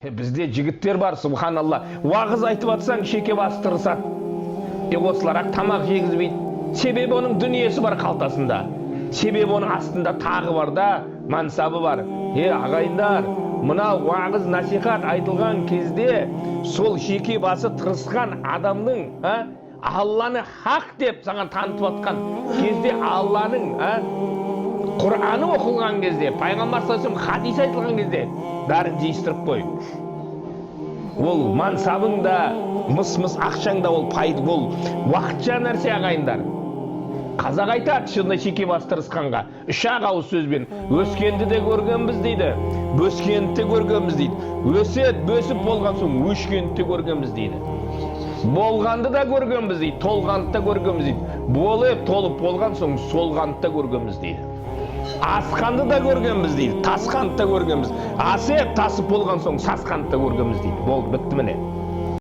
Бізде жігіттер бар, субханалла. Уағыз айтып атсаң, шеке бастырысады. Осыларақ тамақ жегізбейді. Себебі оның дүниесі бар қалтасында. Себебі оның астында тағы бар да, мансабы бар. Ағайындар, мына уағыз насихат айтылған кезде сол шеке басы тырысқан адамның Алланы хақ деп саған танытып атқан кезде, Алланың Құр'аны оқылған кезде, пайғамбар саллаллаху алейхи ва саллям хадис айтылған кезде бәрін жиыстырып қой. Ол мансабың да, мыс-мыс ақшаң да ол пайда, ол уақытша нәрсе, ағайындар. Қазақ айтады, шынында шеке бастырысқанға үш-ақ ауыз сөзбен: өскенді де көргенбіз дейді, бөскенді де көргенбіз дейді. Өсет, бөсіп болған соң өшкенді де көргенбіз дейді. Болғанды да көргенбіз дейді, толғанды да көргенбіз дейді. Болып, толып болған соң солғанды да көргенбіз дейді. Асқанды да көргенбіз дейді, тасқанды да көргенбіз. Асып, тасып болған соң сасқанды да көргенбіз дейді. Болды, бітті міне.